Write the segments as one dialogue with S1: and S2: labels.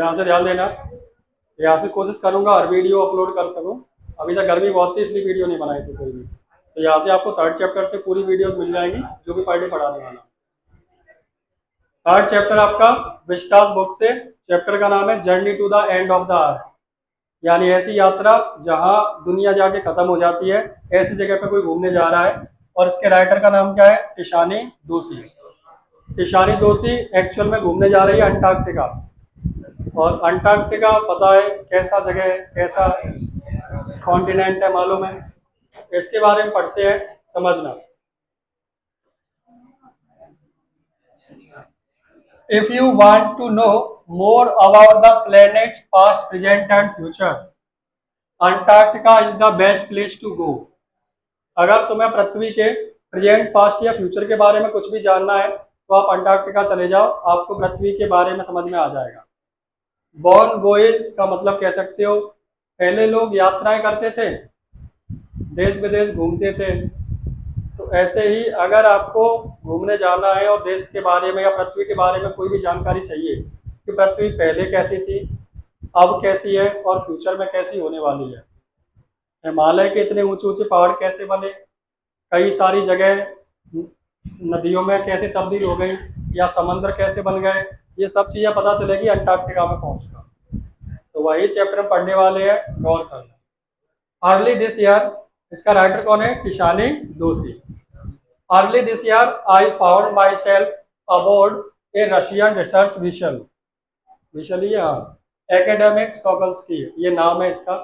S1: यहाँ से ध्यान देना, यहाँ से कोशिश करूँगा हर वीडियो अपलोड कर सकूँ। अभी तक गर्मी बहुत थी इसलिए वीडियो नहीं बनाई थी कोई भी। तो यहाँ से आपको थर्ड चैप्टर से पूरी वीडियोस मिल जाएंगी जो भी पर डे पढ़ाने वाला। थर्ड चैप्टर आपका विस्टास बुक से, चैप्टर का नाम है journey to the end of the earth, यानी ऐसी यात्रा जहां दुनिया जाके खत्म हो जाती है, ऐसी जगह पे कोई घूमने जा रहा है। और इसके राइटर का नाम क्या है? टिशानी दोषी। टिशानी दोषी एक्चुअल में घूमने जा रही है अंटार्कटिका। और अंटार्कटिका पता है कैसा जगह है, कैसा कॉन्टिनेंट है, मालूम है? इसके बारे में पढ़ते हैं, समझना। If you want to know more about the planet's past, present and future, Antarctica is the best place to go. अगर तुम्हें पृथ्वी के प्रेजेंट, पास्ट या फ्यूचर के बारे में कुछ भी जानना है तो आप अंटार्कटिका चले जाओ, आपको पृथ्वी के बारे में समझ में आ जाएगा। बॉर्न वॉयेज का मतलब कह सकते हो, पहले लोग यात्राएं करते थे, देश विदेश घूमते थे। तो ऐसे ही अगर आपको घूमने जाना है और देश के बारे में या पृथ्वी के बारे में कोई भी जानकारी चाहिए कि पृथ्वी पहले कैसी थी, अब कैसी है और फ्यूचर में कैसी होने वाली है, हिमालय के इतने ऊंचे ऊंचे पहाड़ कैसे बने, कई सारी जगह नदियों में कैसे तब्दील हो गई या समंदर कैसे बन गए, ये सब चीज़ें पता चलेगी अंटार्कटिका में पहुंचकर। तो वही चैप्टर हम पढ़ने वाले हैं, गौर करना। अर्ली दिस ईयर, इसका राइटर कौन है? Tishani Doshi. Early this year I found myself aboard a Russian research vessel, vessel ही, हाँ, एकेडमिक सोकल्स्की ये नाम है इसका।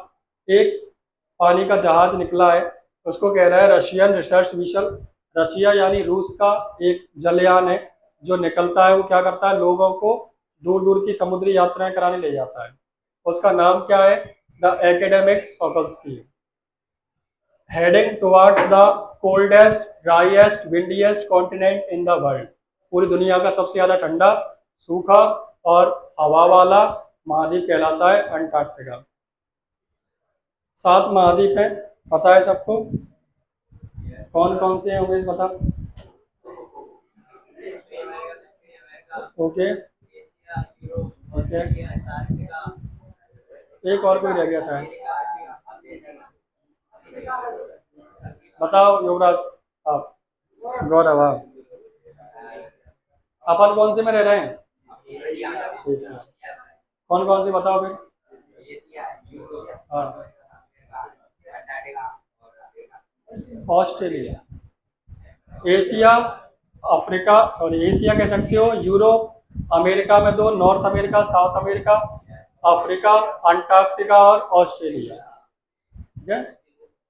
S1: एक पानी का जहाज निकला है, उसको कह रहा है रशियन रिसर्च मिशन। रशिया यानी रूस का एक जलयान है जो निकलता है, वो क्या करता है, लोगों को दूर दूर की समुद्री यात्राएं कराने ले जाता है। उसका नाम क्या है? The Akademik Shokalskiy. Heading towards the coldest, driest, windiest continent in the world, पूरी दुनिया का सबसे ज़्यादा ठंडा, सूखा और हवा वाला महाद्वीप कहलाता है अंटार्कटिका। 7 महाद्वीप है, पता है सबको? कौन कौन से होंगे बता। ओके, एक और कोई रह गया शायद, बताओ युवराज, आप, गौरव, आप, अपन कौन से में रह रहे हैं? एशिया। कौन कौन से बताओ फिर? हाँ, Australia, Asia, Africa, sorry Asia कह सकते हो, यूरोप, अमेरिका में 2, north America, South America, Africa, Antarctica और ऑस्ट्रेलिया। ठीक है,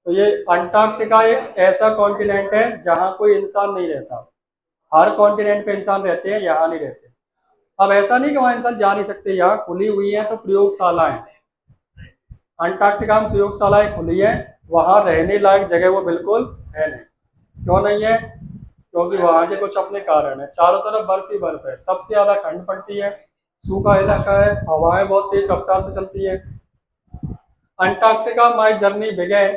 S1: तो ये अंटार्कटिका एक ऐसा कॉन्टिनेंट है जहाँ कोई इंसान नहीं रहता। हर कॉन्टिनेंट पे इंसान रहते हैं, यहाँ नहीं रहते। अब ऐसा नहीं कि वहाँ इंसान जा नहीं सकते, यहाँ खुली हुई है तो प्रयोगशालाएं, अंटार्कटिका में प्रयोगशालाएं खुली है, वहाँ रहने लायक जगह वो बिल्कुल है नहीं। क्यों नहीं है? क्योंकि वहाँ के कुछ अपने कारण है। चारों तरफ बर्फ ही बर्फ है, सबसे ज्यादा ठंड पड़ती है, सूखा इलाका है, हवाएं बहुत तेज रफ्तार से चलती है। Antarctica my journey began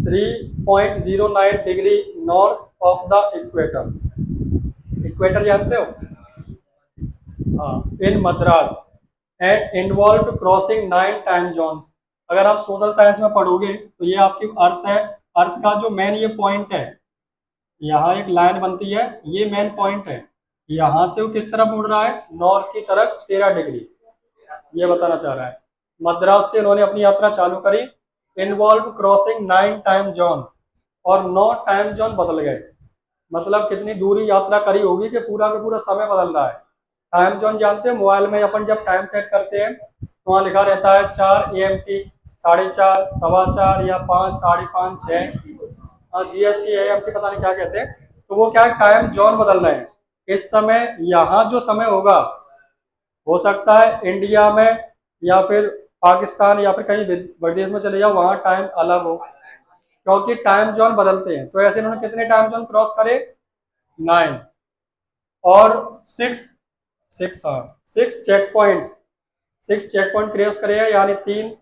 S1: 3.09 degree north of the equator. Equator जानते हो? हाँ, in Madras and involve crossing 9 time zones. अगर आप सोशल साइंस में पढ़ोगे तो ये आपकी अर्थ है, अर्थ का जो मेन ये पॉइंट है, यहाँ एक लाइन बनती है, ये मेन पॉइंट है, यहाँ से वो किस तरफ उड़ रहा है? नॉर्थ की तरफ 13 डिग्री, ये बताना चाह रहा है। मद्रास से उन्होंने अपनी यात्रा चालू करी, इन्वॉल्व क्रॉसिंग 9 टाइम जोन, और 9 टाइम जोन बदल गए। मतलब कितनी दूरी यात्रा करी होगी कि पूरा का पूरा समय बदल रहा है। टाइम जोन जानते हैं? मोबाइल में अपन जब टाइम सेट करते हैं तो वहाँ लिखा रहता है 4 AM, 4:30, 4:15 या 5, 5:30, 6, GST AMT पता नहीं क्या कहते हैं। तो वो क्या है, टाइम जोन बदल रहे हैं। इस समय यहाँ जो समय होगा, हो सकता है इंडिया में या फिर पाकिस्तान या फिर कहीं विदेश में चले जाओ, वहाँ टाइम अलग हो, क्योंकि टाइम जोन बदलते हैं। तो ऐसे इन्होंने कितने टाइम जोन क्रॉस करे? 9 और 6 check points, 6 check point cross करे हैं, यानी 3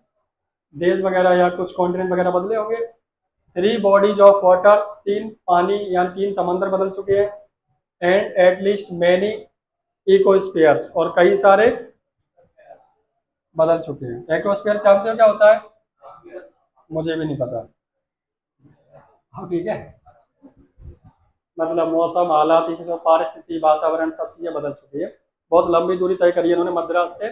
S1: देश वगैरह या कुछ कॉन्टिनेंट वगैरह बदले होंगे। 3 बॉडीज ऑफ वाटर, 3 पानी यानी 3 समंदर बदल चुके हैं। एंड एटलीस्ट मैनी इकोस्फीयर्स, और कई सारे बदल चुके हैं। एक्वास्फीयर जानते हो क्या होता है? मुझे भी नहीं पता। हाँ ठीक है, मतलब मौसम, हालात, ये जो पारिस्थिति, वातावरण, सब चीजें बदल चुकी है। बहुत लंबी दूरी तय करी है इन्होंने मद्रास से।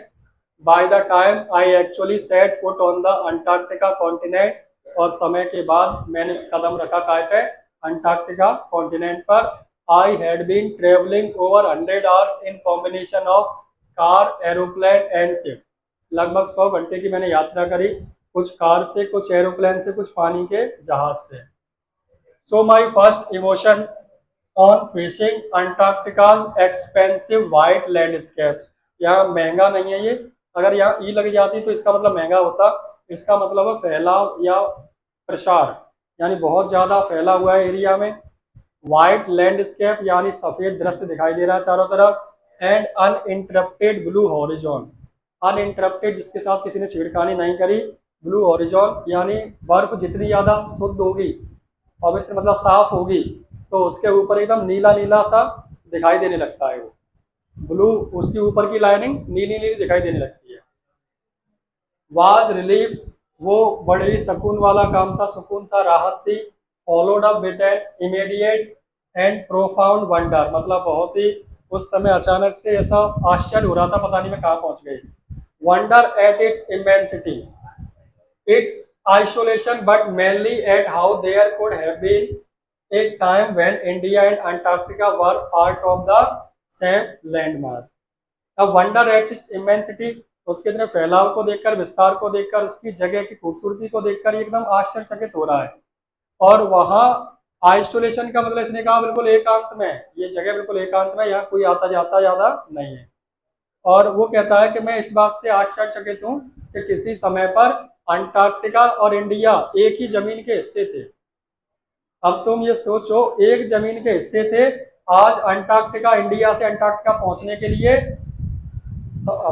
S1: By the time I actually set foot on the Antarctica continent, और समय के बाद मैंने कदम रखा काय पे, अंटार्कटिका कॉन्टिनेंट पर। I had been travelling over 100 hours in combination of car, aeroplane and ship. लगभग 100 घंटे की मैंने यात्रा करी, कुछ कार से, कुछ एरोप्लेन से, कुछ पानी के जहाज से। So my first emotion on fishing Antarctica's expensive white landscape. यहाँ महंगा नहीं है ये, अगर यहाँ ई लग जाती तो इसका मतलब महंगा होता। इसका मतलब है फैलाव या प्रसार, यानी बहुत ज़्यादा फैला हुआ है एरिया में। वाइट लैंडस्केप यानी सफ़ेद दृश्य दिखाई दे रहा है चारों तरफ। And uninterrupted blue horizon, uninterrupted जिसके साथ किसी ने छेड़खानी नहीं करी। ब्लू हॉरिजॉन यानी बर्फ जितनी ज़्यादा शुद्ध होगी, पवित्र मतलब साफ होगी, तो उसके ऊपर एकदम नीला नीला सा दिखाई देने लगता है वो ब्लू, उसके ऊपर की लाइनिंग नीली नीली दिखाई देने लगती है। वाज रिलीफ, वो बड़े ही सुकून वाला काम था, सुकून था, राहत थी। Followed up with an immediate and profound wonder, मतलब बहुत ही उस समय अचानक से ऐसा आश्चर्य हो रहा था, पता नहीं मैं कहाँ पहुंच गई। Wonder at its immensity, its isolation, but mainly at how there could have been a time when India and Antarctica were part of the same landmass. अब वंडर एट इट्स इमेंसिटी, उसके इतने फैलाव को देखकर, विस्तार को देखकर, उसकी जगह की खूबसूरती को देखकर एकदम आश्चर्यचकित हो रहा है। और वहाँ आइसोलेशन का मतलब इसने कहा बिल्कुल एकांत में, ये जगह बिल्कुल एकांत में, यहाँ कोई आता जाता ज्यादा नहीं है। और वो कहता है कि मैं इस बात से आश्चर्यचकित हूँ कि किसी समय पर अंटार्कटिका और इंडिया एक ही जमीन के हिस्से थे। अब तुम ये सोचो, एक जमीन के हिस्से थे, आज अंटार्कटिका, इंडिया से अंटार्कटिका पहुंचने के लिए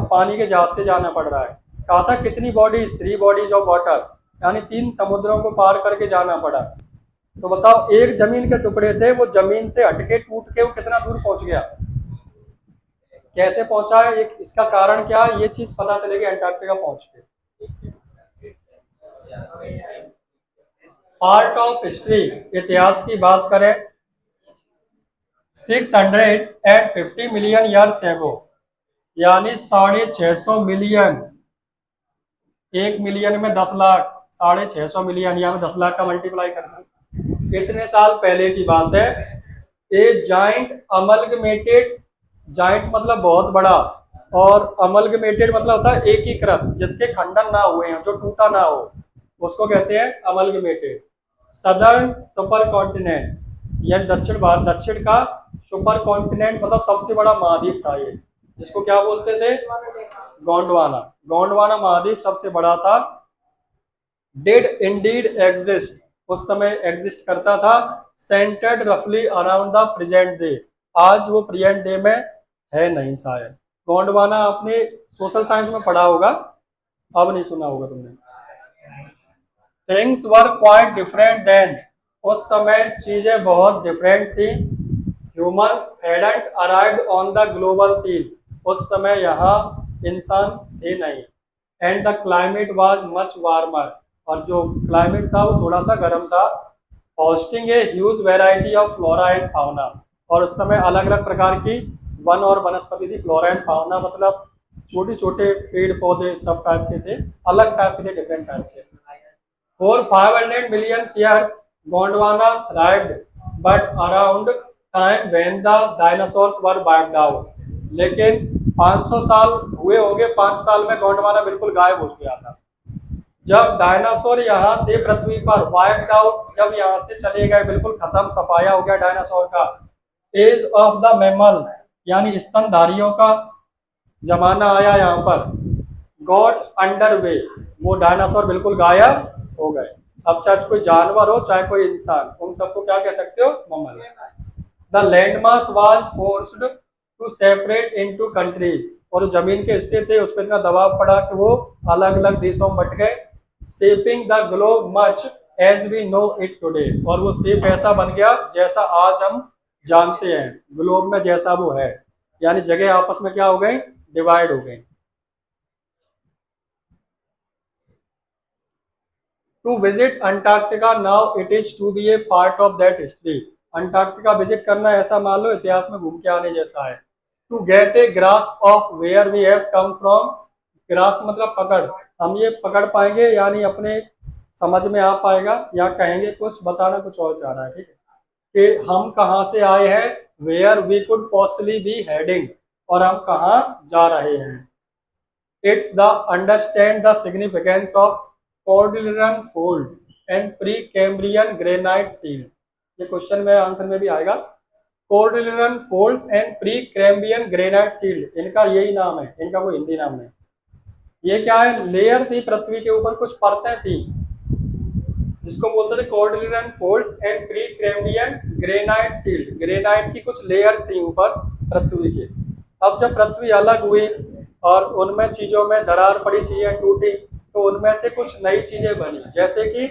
S1: पानी के जहाज से जाना पड़ रहा है। कहा था कितनी बॉडीज, 3 बॉडीज ऑफ वाटर, यानी 3 समुद्रों को पार करके जाना पड़ा। तो बताओ, एक जमीन के टुकड़े थे, वो जमीन से हटके टूट के वो कितना दूर पहुंच गया, कैसे पहुंचा है, एक इसका कारण क्या है, ये चीज पता चलेगी अंटार्कटिका पहुंच के। पार्ट ऑफ हिस्ट्री, इतिहास की बात करें, 650 मिलियन ईयर्स एगो, यानी 650 मिलियन, 1 मिलियन में 10 लाख, 650 मिलियन, या 10 लाख का मल्टीप्लाई करना, इतने साल पहले की बात है। ए जाइंट अमलगमेटेड, जाइंट मतलब बहुत बड़ा, और अमलगमेटेड मतलब होता है एकीकृत, जिसके खंडन ना हुए हैं, जो टूटा ना हो, उसको कहते हैं अमलगमेटेड। सदर्न सुपर कॉन्टिनेंट, यह दक्षिण भारत, दक्षिण का सुपर कॉन्टिनेंट मतलब सबसे बड़ा महाद्वीप था ये, जिसको क्या बोलते थे, गोंडवाना। गोंडवाना महाद्वीप सबसे बड़ा था। डिड इंडीड एग्जिस्ट, उस समय एग्जिस्ट करता था। सेंटर्ड रफली अराउंड द प्रेजेंट डे, आज वो प्रेजेंट डे में है नहीं शायद। गोंडवाना आपने सोशल साइंस में पढ़ा होगा, अब नहीं सुना होगा तुमने। Things were quite different then, उस समय चीजें बहुत डिफरेंट थी। Humans hadn't arrived on the global scene, उस समय यहाँ इंसान थे नहीं। And the climate was much warmer, और जो क्लाइमेट था वो थोड़ा सा गर्म था। Hosting a huge variety of flora and fauna, और उस समय अलग अलग प्रकार की वन और वनस्पति थी। फ्लोरा एंड फाउना मतलब छोटे छोटे पेड़ पौधे सब टाइप के थे, अलग टाइप के थे, डिफरेंट टाइप के। For 500 million years, Gondwana thrived, but around time when the dinosaurs were wiped out. लेकिन 500 साल हुए होंगे, 5 साल में गोंडवाना बिल्कुल गायब हो गया था। जब डायनासोर यहाँ थे पृथ्वी पर, वाइप्ड आउट, जब यहाँ से चले गए, बिल्कुल खत्म, सफाया हो गया डायनासोर का। एज ऑफ द मैमल्स, यानी स्तनधारियों का जमाना आया यहाँ पर। गॉड अंडर वे, वो डायनासोर बिल्कुल गायब हो गए। अब चाहे कोई जानवर हो चाहे कोई इंसान, तुम सबको क्या कह सकते हो, mammals. The landmass was forced to separate into countries, और जमीन के हिस्से थे उस पर इतना दबाव पड़ा कि वो अलग अलग देशों में बट गए। Shaping the globe much as we know it today, और वो शेप ऐसा बन गया जैसा आज हम जानते हैं, ग्लोब में जैसा वो है, यानी जगह आपस में क्या हो गई, डिवाइड हो गई। To visit Antarctica now it is to be a part of that history. Antarctica visit करना ऐसा मान लो इतिहास में घूम के आने जैसा है। To get a grasp of where we have come from, grasp मतलब पकड़, हम ये पकड़ पाएंगे यानी अपने समझ में आ पाएगा, या कहेंगे कुछ बताना कुछ और चाह रहा है, ठीक है, कि हम कहाँ से आए हैं, where we could possibly be heading, और हम कहाँ जा रहे हैं। It's the understand the significance of Cordilleran fold and Precambrian granite shield, ये क्वेश्चन में आंसर में भी आएगा। Cordilleran folds and Precambrian granite shield, इनका यही नाम है, इनका कोई हिंदी नाम नहीं। ये क्या है, लेयर थी पृथ्वी के ऊपर, कुछ परतें थी जिसको बोलते थे Cordilleran folds and Precambrian granite shield, granite की कुछ लेयर्स थी ऊपर पृथ्वी के। अब जब पृथ्वी अलग हुई और उनमें चीजों में दरार पड़ी, चीजें टूटी, तो उनमें से कुछ नई चीजें बनी, जैसे कि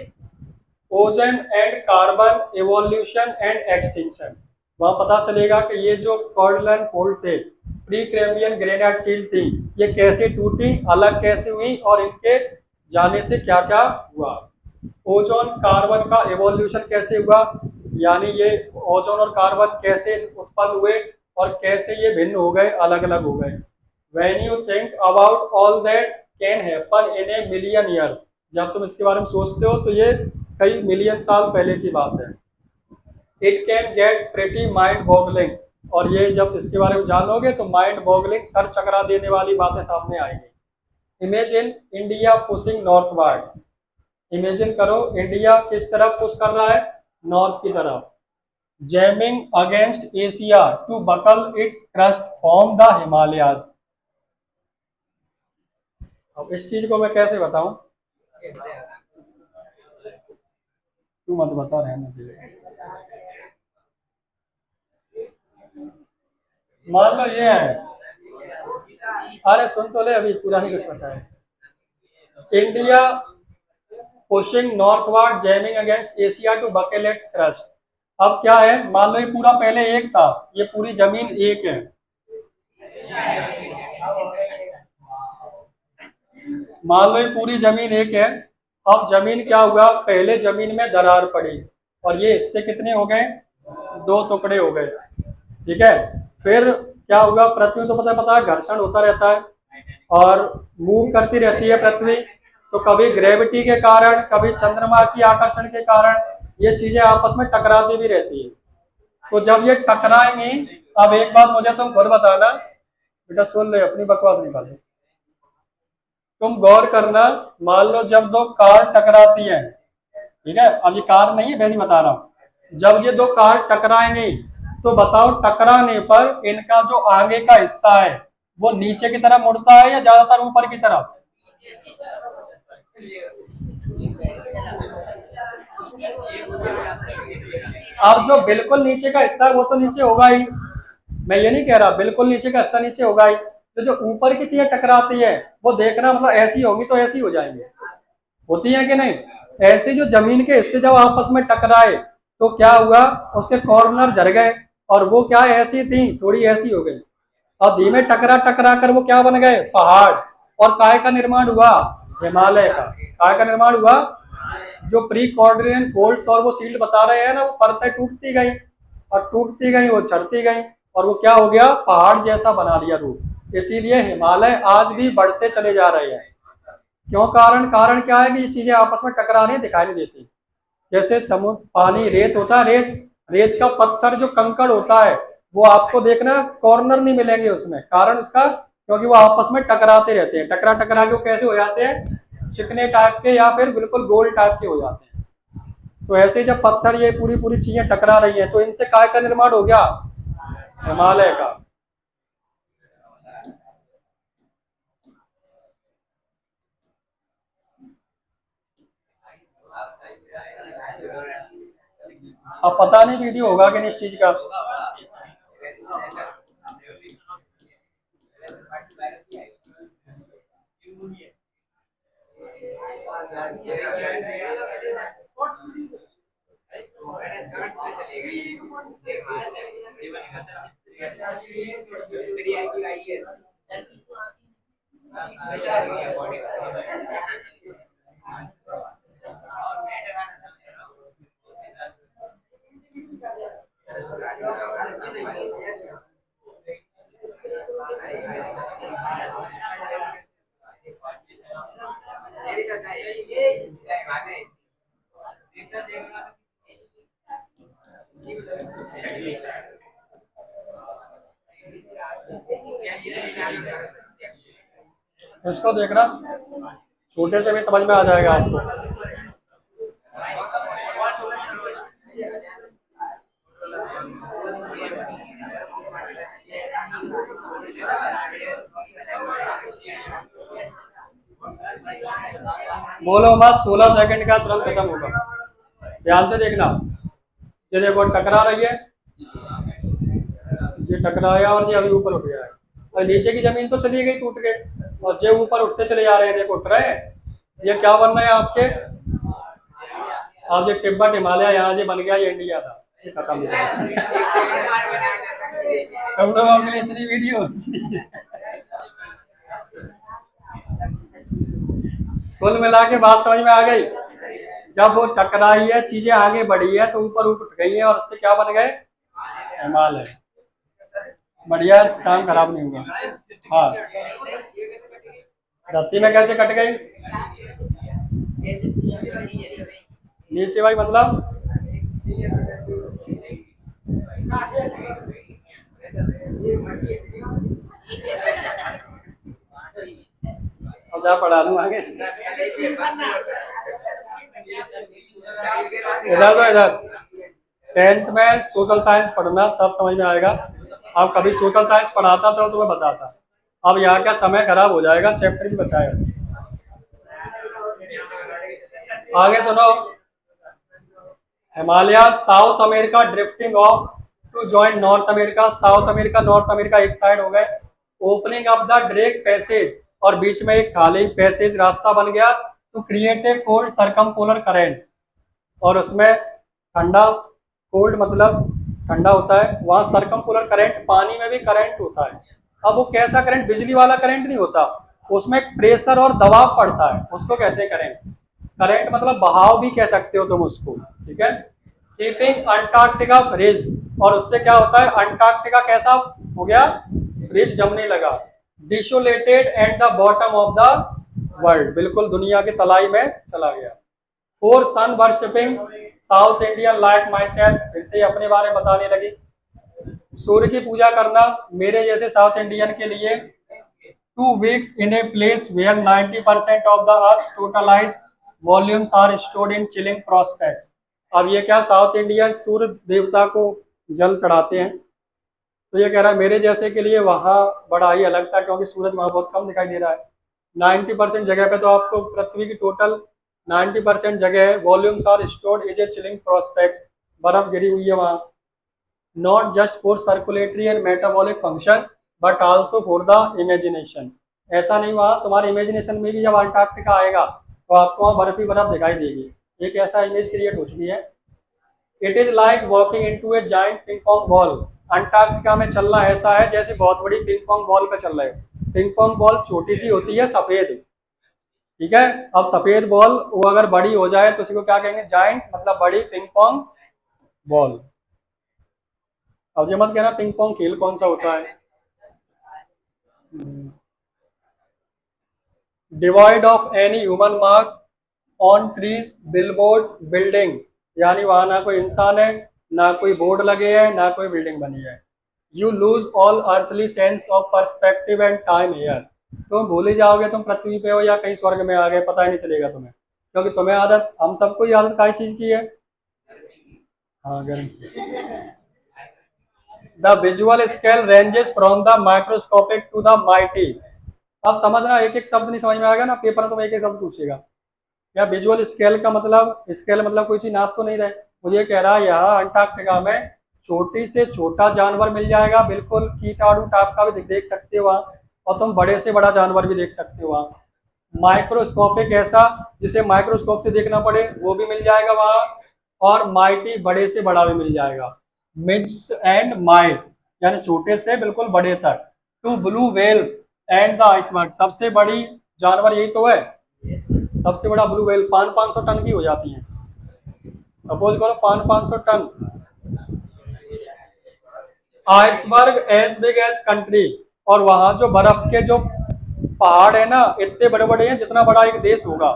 S1: ozone and carbon evolution and extinction. वहां पता चलेगा कि ये जो कॉर्डिलरन फोल्ड थे, प्री कैम्ब्रियन ग्रेनाइट सील्ड थी, ये कैसे टूटी, अलग कैसे हुई, और इनके जाने से क्या क्या हुआ। ओजोन कार्बन का एवोल्यूशन कैसे हुआ, यानी ये ओजोन और कार्बन कैसे उत्पन्न हुए और कैसे ये भिन्न हो गए, अलग अलग हो गए। When you think about all that can happen in a million years, जब तुम इसके बारे में सोचते हो तो ये कई मिलियन साल पहले की बात है। It can get pretty mind boggling, और ये जब इसके बारे में जानोगे तो माइंड बॉगलिंग, सर चकरा देने वाली बातें सामने आएंगी। Imagine India pushing northward, imagine करो इंडिया किस तरफ पुश कर रहा है, नॉर्थ की तरफ। Jamming against Asia to buckle its crust from the Himalayas. अब इस चीज को मैं कैसे बताऊं, तू मत बता, रहने दे। मान लो ये है, अरे सुन तो ले, अभी पूरा नहीं कुछ बताया। India pushing northward jamming against Asia to buckle its crust. अब क्या है, मान लो ये पूरा पहले एक था, ये पूरी जमीन एक है, मान लो ये पूरी जमीन एक है। अब जमीन क्या हुआ, पहले जमीन में दरार पड़ी और ये हिस्से कितने हो गए, दो टुकड़े हो गए, ठीक है। फिर क्या होगा, पृथ्वी तो पता पता है घर्षण होता रहता है और मूव करती रहती है पृथ्वी, तो कभी ग्रेविटी के कारण, कभी चंद्रमा की आकर्षण के कारण ये चीजें आपस में टकराती भी रहती है। तो जब ये टकराएंगी, अब एक बात मुझे तुम खुद बताना, बेटा सुन ले, अपनी बकवास निकाल दे। तुम गौर करना, मान लो जब दो कार टकराती है, ठीक है, अब ये कार नहीं है, वैसे ही बता रहा हूं, जब ये दो कार टकराएंगी तो बताओ टकराने पर इनका जो आगे का हिस्सा है वो नीचे की तरफ मुड़ता है या ज्यादातर ऊपर की तरफ। अब जो बिल्कुल नीचे का हिस्सा है वो तो नीचे होगा ही, मैं ये नहीं कह रहा बिल्कुल नीचे का हिस्सा नीचे होगा ही, तो जो ऊपर की चीजें टकराती है वो देखना, मतलब ऐसी होगी तो ऐसी हो जाएंगी, होती है कि नहीं। ऐसे जो जमीन के हिस्से जब आपस में टकराए तो क्या हुआ, उसके कॉर्नर झड़ गए, और वो क्या ऐसी थी थोड़ी ऐसी हो गई, और धीमे टकरा टकरा कर वो क्या बन गए, पहाड़। और काय का निर्माण हुआ, हिमालय का। काय का निर्माण हुआ, जो प्री कॉर्डियन फोल्ड्स और वो सील्ड बता रहे हैं ना, वो परतें टूटती गई और टूटती गई, वो चढ़ती गई, और वो क्या हो गया, पहाड़ जैसा बना दिया रूप। इसीलिए हिमालय आज भी बढ़ते चले जा रहे हैं। क्यों, कारण कारण क्या है कि ये चीजें आपस में टकरा रही दिखाई नहीं देती। जैसे समुद्र पानी रेत होता है, रेत रेत का पत्थर जो कंकड़ होता है वो आपको देखना कॉर्नर नहीं मिलेंगे उसमें, कारण उसका क्योंकि वो आपस में टकराते रहते हैं, टकरा टकरा के वो कैसे हो जाते हैं, चिकने टाइप के या फिर बिल्कुल गोल टाइप के हो जाते हैं। तो ऐसे जब पत्थर ये पूरी पूरी चीजें टकरा रही हैं तो इनसे काय का निर्माण हो गया, हिमालय का। अब पता नहीं वीडियो होगा कि नहीं इस चीज का। इसको देखना, छोटे से भी समझ में आ जाएगा आपको। बोलो मत, 16 सेकंड का तुरंत खत्म होगा। ध्यान से देखना, ये देखो टकरा रही है, ये टकराया और ये अभी ऊपर उठ गया है, और नीचे की जमीन तो चली गई टूट के, और ये ऊपर उठते चले जा रहे हैं, देखो उठ रहे हैं। ये क्या बन रहा है आपके, अब ये तिब्बत हिमालय यहाँ से बन गया, ये इंडिया था, ये खत्म हो गया। हम लोगों के लिए इतनी वीडियो कुल मिला के बात समझ में आ गई। जब वो टकराई है, चीजें आगे बढ़ी है तो ऊपर उठ गई है, और उससे क्या बन गए, हिमालय। बढ़िया, काम खराब नहीं हुआ। हाँ, धरती में कैसे कट गई, नीचे भाई मतलब अब जा पढ़ा लूँ आगे। इधर तो इधर 10th में सोशल साइंस पढ़ना, तब समझ में आएगा। अब कभी सोशल साइंस पढ़ाता तो तुम्हें बताता। अब यहाँ क्या समय खराब हो जाएगा, चैप्टर भी बचाएगा। आगे सुनो, Himalaya South America drifting off to join North America. South America North America एक साइड हो गए। Opening of the Drake passage, और बीच में एक खाली पैसेज रास्ता बन गया, to create a cold circumpolar current, और उसमें ठंडा, कोल्ड मतलब ठंडा होता है, वहां सरकमपोलर करंट, पानी में भी करंट होता है। अब वो कैसा करंट, बिजली वाला करंट नहीं होता, उसमें प्रेशर और दबाव पड़ता है, उसको कहते हैं करंट। करंट मतलब बहाव भी कह सकते हो तुम उसको, ठीक है। कीपिंग अंटार्कटिका फ्रीज, और उससे क्या होता है, अंटार्कटिका कैसा हो गया, फ्रीज जमने लगा। Desolated at the bottom of the world, बिल्कुल दुनिया की तलाई में चला गया। For sun worshipping South Indian like myself, फिर से अपने बारे में बताने लगी। सूर्य की पूजा करना मेरे जैसे साउथ इंडियन के लिए। 2 weeks in a place where 90% of the Earth's totalized volumes are stored in chilling prospects। अब ये क्या, साउथ इंडियन सूर्य देवता को जल चढ़ाते हैं, तो ये कह रहा है मेरे जैसे के लिए वहाँ बड़ा ही अलग था, क्योंकि सूरज वहाँ बहुत कम दिखाई दे रहा है। 90% जगह पे तो आपको पृथ्वी की टोटल 90% जगह volumes are stored is a chilling prospects, बर्फ गिरी हुई है वहाँ। Not just for circulatory and metabolic function but also for the imagination. ऐसा नहीं, वहाँ तुम्हारे इमेजिनेशन में भी जब अंटार्कटिका आएगा तो आपको वहाँ बर्फ ही बर्फ दिखाई देगी। एक ऐसा इमेज क्रिएट हो चुकी है। It is like walking into A giant ping pong ball. Antarctica में चलना ऐसा है जैसे बहुत बड़ी पिंग पोंग बॉल पे चल रहे हो। पिंग पोंग बॉल छोटी सी होती है, सफेद, ठीक है। अब सफेद बॉल वो अगर बड़ी हो जाए तो उसी को क्या कहेंगे, जाइंट, मतलब बड़ी पिंग पोंग बॉल। अब ये मत कहना पिंग पोंग खेल कौन सा होता है। Divide of any human mark on trees billboard building, यानी वहां ना कोई इंसान है, ना कोई बोर्ड लगे हैं, ना कोई बिल्डिंग बनी है। You lose all earthly sense of perspective and time here. तुम भूल ही जाओगे तुम पृथ्वी पे हो या कहीं स्वर्ग में आ गए, पता ही नहीं चलेगा तुम्हें, क्योंकि तुम्हें आदत, हम सबको ही आदत काई चीज की है, हाँ गर्मी। The visual scale ranges from the microscopic to the mighty. अब समझना, एक एक शब्द नहीं समझ में आएगा ना, पेपर में तुम्हें एक एक शब्द पूछेगा। या विजुअल स्केल का मतलब, स्केल मतलब कोई चीज नाप तो नहीं रहे, मुझे कह रहा है यहाँ अंटार्कटिका में छोटी से छोटा जानवर मिल जाएगा, बिल्कुल कीटाणु टाप का भी देख सकते हो वहाँ, और तुम बड़े से बड़ा जानवर भी देख सकते हो वहाँ। माइक्रोस्कोपिक ऐसा जिसे माइक्रोस्कोप से देखना पड़े वो भी मिल जाएगा वहाँ, और माइटी बड़े से बड़ा भी मिल जाएगा। मिड्स एंड माइट यानी छोटे से बिल्कुल बड़े तक। To blue whales and the iceberg, सबसे बड़ी जानवर यही तो है, सबसे बड़ा ब्लू व्हेल 500 टन की हो जाती है। सपोज करो 500 ton, iceberg as big as country, और वहां जो बर्फ के जो पहाड़ है ना इतने बड़े बड़े हैं जितना बड़ा एक देश होगा।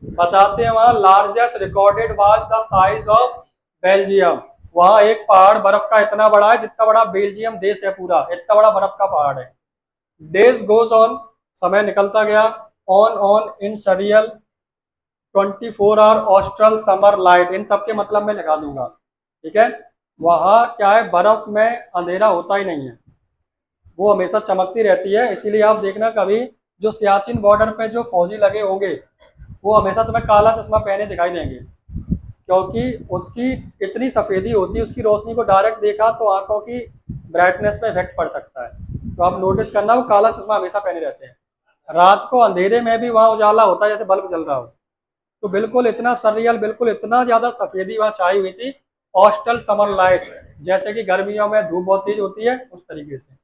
S1: बताते हैं वहां largest recorded was the size of Belgium. वहां एक पहाड़ बर्फ का इतना बड़ा है जितना बड़ा बेल्जियम देश है, पूरा इतना बड़ा बर्फ का पहाड़ है। डेज गोज ऑन, समय निकलता गया। On in surreal 24 hour austral summer light, इन सब के मतलब मैं लगा दूंगा, ठीक है। वहां क्या है, बर्फ में अंधेरा होता ही नहीं है, वो हमेशा चमकती रहती है। इसीलिए आप देखना कभी जो सियाचिन बॉर्डर पे जो फौजी लगे होंगे वो हमेशा तुम्हें काला चश्मा पहने दिखाई देंगे, क्योंकि उसकी इतनी सफेदी होती है, उसकी रोशनी को डायरेक्ट देखा तो आंखों की ब्राइटनेस में इफेक्ट पड़ सकता है। तो आप नोटिस करना वो काला चश्मा हमेशा पहने रहते हैं। रात को अंधेरे में भी वहाँ उजाला होता है जैसे बल्ब जल रहा हो। तो बिल्कुल इतना सररियल, बिल्कुल इतना ज्यादा सफेदी वहाँ छाई हुई थी, ऑस्टल समर लाइट, जैसे कि गर्मियों में धूप बहुत तेज होती है उस तरीके से।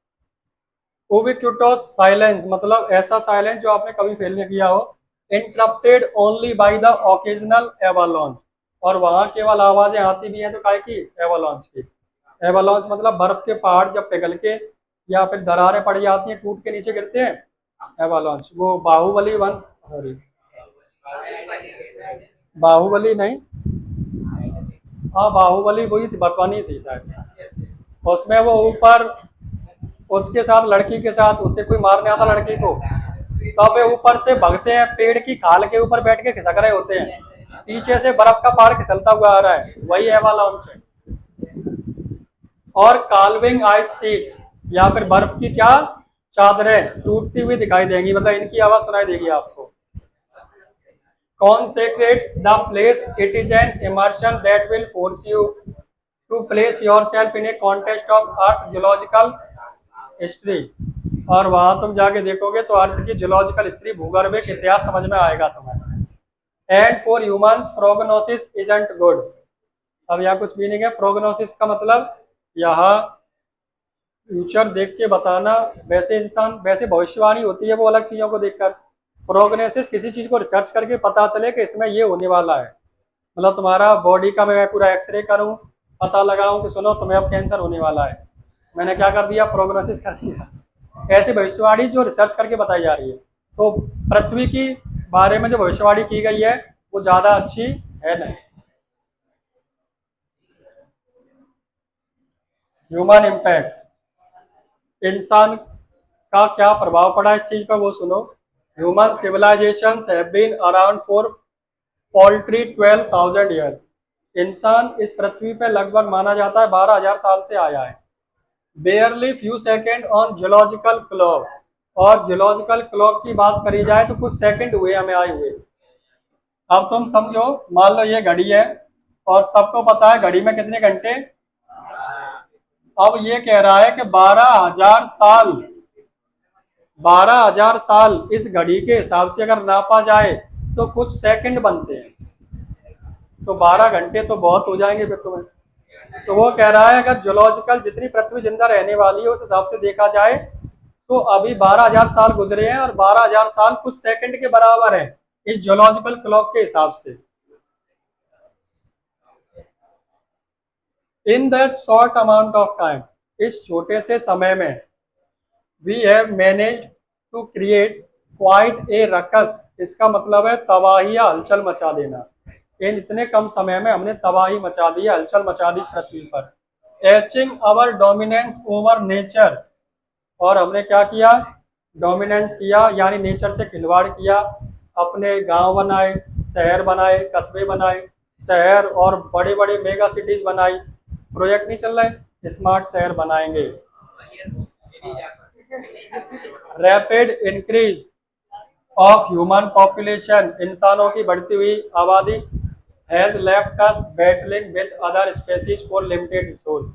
S1: उबिक्यूटोस साइलेंस, मतलब ऐसा साइलेंस जो आपने कभी फील नहीं किया हो। Interrupted only by the occasional avalanche, और वहां केवल आवाजें आती भी हैं तो काय की, एवालॉन्च की। एवालॉन्च मतलब बर्फ के पहाड़ जब पिघल के या फिर दरारें पड़ जाती हैं, टूट के नीचे गिरते हैं, एवालॉन्च। वो बाहुबली वन, सॉरी बाहुबली नहीं, हाँ बाहुबली वही थी, बकवानी थी शायद। उसमें वो ऊपर उसके साथ लड़की के साथ उसे कोई मारने आता लड़की को, तब वे ऊपर से भगते हैं, पेड़ की खाल के ऊपर बैठ के खिसक रहे होते हैं, पीछे से बर्फ का पहाड़ खिसलता हुआ आ रहा है, वही एवालांच है। और काल्विंग आइस शीट, या फिर बर्फ की क्या चादरें टूटती हुई दिखाई देंगी, मतलब इनकी आवाज सुनाई देगी आपको। Consecrates the place, it is an immersion that will force you to place yourself in a context of earth geological history, और वहां तुम जाके देखोगे तो अर्थ की जियोलॉजिकल हिस्ट्री, भूगर्भिक इतिहास समझ में आएगा तुम्हें। And for humans prognosis isn't good, अब यहाँ कुछ मीनिंग है। प्रोग्नोसिस का मतलब यहाँ फ्यूचर देख के बताना, वैसे इंसान वैसे भविष्यवाणी होती है वो अलग चीजों को देखकर। प्रोग्नोसिस किसी चीज को रिसर्च करके पता चले कि इसमें ये होने वाला है, मतलब तुम्हारा बॉडी का मैं पूरा एक्सरे करूं, पता लगाऊं कि सुनो तुम्हें अब कैंसर होने वाला है, मैंने क्या कर दिया, प्रोग्नोसिस कर दिया। ऐसी भविष्यवाणी जो रिसर्च करके बताई जा रही है। तो पृथ्वी की बारे में जो भविष्यवाणी की गई है वो ज्यादा अच्छी है नहीं। ह्यूमन इम्पैक्ट, इंसान का क्या प्रभाव पड़ा इस चीज पर वो सुनो। Human civilisations have been around for poultry 12,000 years, इंसान इस पृथ्वी पर लगभग माना जाता है 12,000 साल से आया है। बेयरली few second on geological clock, और जियोलॉजिकल क्लॉक की बात करी जाए तो कुछ सेकंड हुए हमें आए हुए। अब तुम समझो, मान लो ये घड़ी है और सबको पता है घड़ी में कितने घंटे। अब ये कह रहा है कि 12,000 साल, 12,000 साल इस घड़ी के हिसाब से अगर नापा जाए तो कुछ सेकंड बनते हैं, तो 12 घंटे तो बहुत हो जाएंगे फिर तुम्हें। तो वो कह रहा है अगर जियोलॉजिकल जितनी पृथ्वी जिंदा रहने वाली है उस हिसाब से देखा जाए तो अभी 12,000 साल गुजरे हैं, और 12,000 साल कुछ सेकंड के बराबर है इस जियोलॉजिकल क्लॉक के हिसाब से। In that short amount of time, इस छोटे से समय में, we have managed to create quite a ruckus, इसका मतलब है तबाही या हलचल मचा देना। इन इतने कम समय में हमने तबाही मचा दी, हलचल मचा दी इस पृथ्वी पर। एचिंग अवर डोमिनेंस ओवर नेचर, और हमने क्या किया, डोमिनेंस किया यानी नेचर से खिलवाड़ किया। अपने गांव बनाए, शहर बनाए, कस्बे बनाए, शहर और बड़े बड़े मेगा सिटीज बनाई। प्रोजेक्ट नहीं चल रहे, स्मार्ट शहर बनाएंगे। Rapid increase of human population, इंसानों की बढ़ती हुई आबादी, has left us battling with other species for limited resource,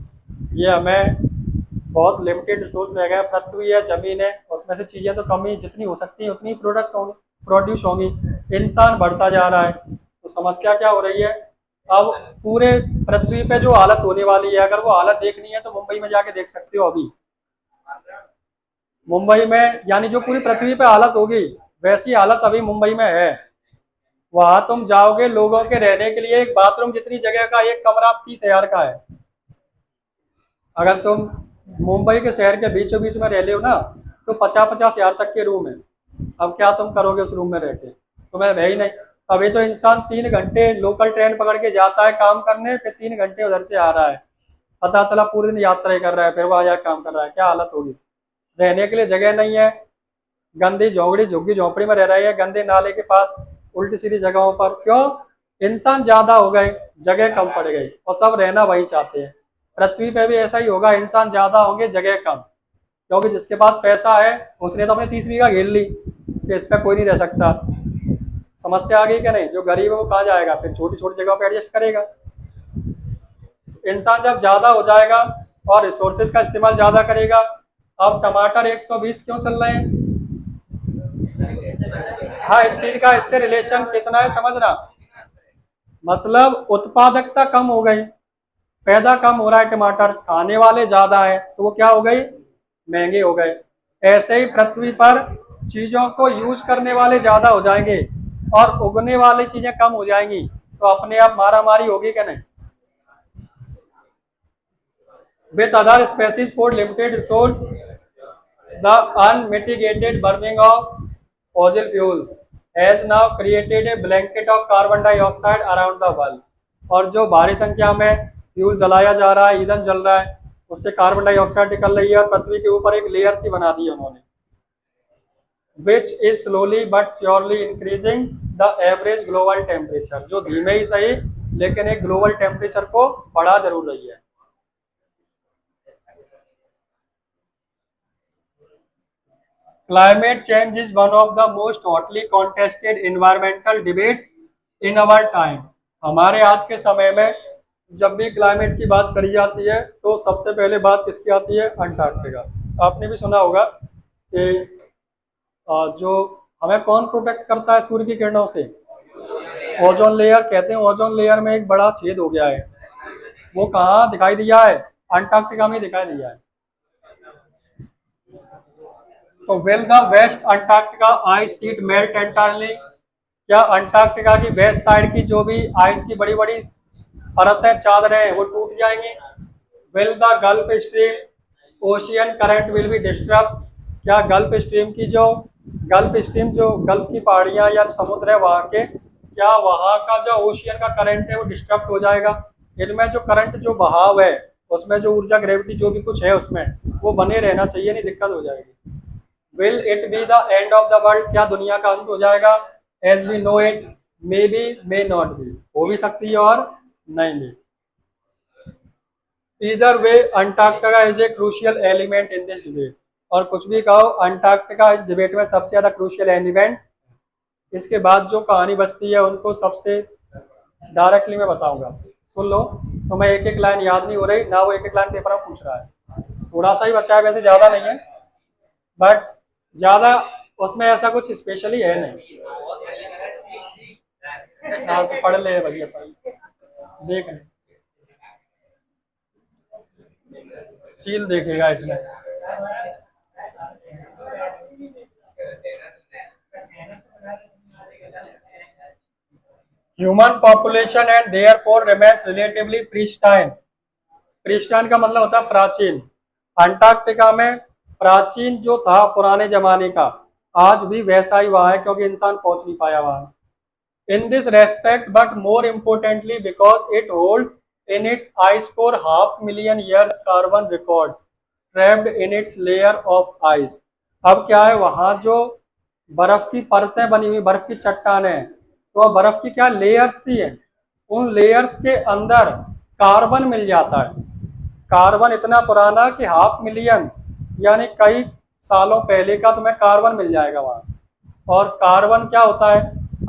S1: ये हमें बहुत लिमिटेड रिसोर्स रह गया। पृथ्वी है, जमीन है, उसमें से चीजें तो कम ही जितनी हो सकती है उतनी प्रोडक्ट होंगी, प्रोड्यूस होंगी। इंसान बढ़ता जा रहा है तो समस्या क्या हो रही है, अब पूरे पृथ्वी पे जो हालत होने वाली है, अगर वो हालत देखनी है तो मुंबई में जाके देख सकते हो। अभी मुंबई में यानी जो पूरी पृथ्वी पे हालत होगी वैसी हालत अभी मुंबई में है। वहां तुम जाओगे, लोगों के रहने के लिए एक बाथरूम जितनी जगह का एक कमरा 30,000 का है। अगर तुम मुंबई के शहर के बीचों बीच में रह रहे हो ना, तो 50-50 हजार तक के रूम है। अब क्या तुम करोगे उस रूम में रह के? तुम्हें रह ही नहीं। अभी तो इंसान 3 घंटे लोकल ट्रेन पकड़ के जाता है काम करने, फिर 3 घंटे उधर से आ रहा है, पता चला पूरे दिन यात्रा ही कर रहा है, फिर वहां जाकर काम कर रहा है। क्या हालत होगी? रहने के लिए जगह नहीं है, गंदी झोंगड़ी झुग्गी झोंपड़ी में रह रही है, गंदे नाले के पास, उल्टी सीधी जगहों पर। क्यों? इंसान ज्यादा हो गए, जगह कम पड़ गई, और सब रहना वही चाहते हैं। पृथ्वी पे भी ऐसा ही होगा, इंसान ज्यादा होंगे, जगह कम, क्योंकि जिसके पास पैसा है उसने तो अपने 30 बीघा घेर ली कि इस पर कोई नहीं रह सकता। समस्या आ गई क्या नहीं? जो गरीब है वो कहाँ जाएगा? फिर छोटी छोटी जगह पे एडजस्ट करेगा। इंसान जब ज्यादा हो जाएगा और रिसोर्सेज का इस्तेमाल ज्यादा करेगा। अब टमाटर 120 क्यों चल रहे हैं? हाँ, इस चीज का इससे रिलेशन कितना है समझना। मतलब उत्पादकता कम हो गई, पैदा कम हो रहा है, टमाटर खाने वाले ज्यादा है, तो वो क्या हो गई? महंगे हो गए। ऐसे ही पृथ्वी पर चीजों को यूज करने वाले ज्यादा हो जाएंगे और उगने वाली चीजें कम हो जाएंगी, तो अपने आप मारा मारी होगी क्या नहीं? With other species for limited resource, the unmitigated burning of fossil fuels has now created a blanket of carbon dioxide around the world। और जो भारी संख्या में फ्यूल जलाया जा रहा है, ईंधन जल रहा है, उससे कार्बन डाइऑक्साइड निकल रही है और पृथ्वी के ऊपर एक लेयर सी बना दी है उन्होंने, which is slowly but surely increasing the average global temperature। जो धीमे ही सही लेकिन एक ग्लोबल टेम्परेचर को बढ़ा जरूर रही है। Climate change is one of the most hotly contested environmental debates in our time। हमारे आज के समय में जब भी क्लाइमेट की बात करी जाती है तो सबसे पहले बात किसकी आती है? अंटार्कटिका। आपने भी सुना होगा कि जो हमें कौन प्रोटेक्ट करता है सूर्य की किरणों से? ओजोन लेयर कहते हैं। ओजोन लेयर में एक बड़ा छेद हो गया है, वो कहाँ दिखाई दिया है? अंटार्कटिका में दिखाई दिया है। तो will the West Antarctica ice sheet melt entirely? क्या अंटार्कटिका की वेस्ट साइड की जो भी आइस की बड़ी बड़ी परतें, चादरें हैं, वो टूट जाएंगी? Will the gulf stream ocean current will be disturb? क्या गल्फ स्ट्रीम की जो गल्फ की पहाड़ियां या समुद्र है वहां के, क्या वहां का जो ओशियन का करंट है वो डिस्टर्ब हो जाएगा? इनमें जो करंट, जो बहाव है, उसमें जो ऊर्जा, ग्रेविटी जो भी कुछ है उसमें, वो बने रहना चाहिए, नहीं दिक्कत हो जाएगी। Will it be the end of the world? क्या दुनिया का अंत हो जाएगा? As we know it may be may not be, हो भी सकती है और नहीं भी। Either way Antarctica is a crucial element in this debate. और कुछ भी कहो, अंटार्कटिका इस डिबेट में सबसे ज्यादा क्रूशियल एलिमेंट। इसके बाद जो कहानी बचती है उनको सबसे डायरेक्टली मैं बताऊंगा, सुन लो। तो मैं एक एक लाइन याद नहीं हो रही ना, वो एक एक लाइन पेपर में पूछ रहा है, थोड़ा सा ही बचा है, वैसे ज्यादा नहीं है, बट ज्यादा उसमें ऐसा कुछ स्पेशली है नहीं। हाँ तो पढ़ ले भैया, पढ़ ले, देख ले, सील देखेगा इसमें। Human population and therefore remains relatively pristine. Pristine का मतलब होता है प्राचीन। अंटार्कटिका में प्राचीन जो था पुराने जमाने का, आज भी वैसा ही वहां है, क्योंकि इंसान पहुंच नहीं पाया वहां। In this respect, but more importantly, because it holds in its ice core 500,000 years carbon records trapped in its layer of ice। अब क्या है, वहां जो बर्फ की परतें बनी हुई, बर्फ की चट्टानें हैं, तो वह बर्फ की क्या लेयर्स सी है, उन लेयर्स के अंदर कार्बन मिल जाता है। कार्बन इतना पुराना कि 500,000 यानी कई सालों पहले का तुम्हें कार्बन मिल जाएगा वहां। और कार्बन क्या होता है?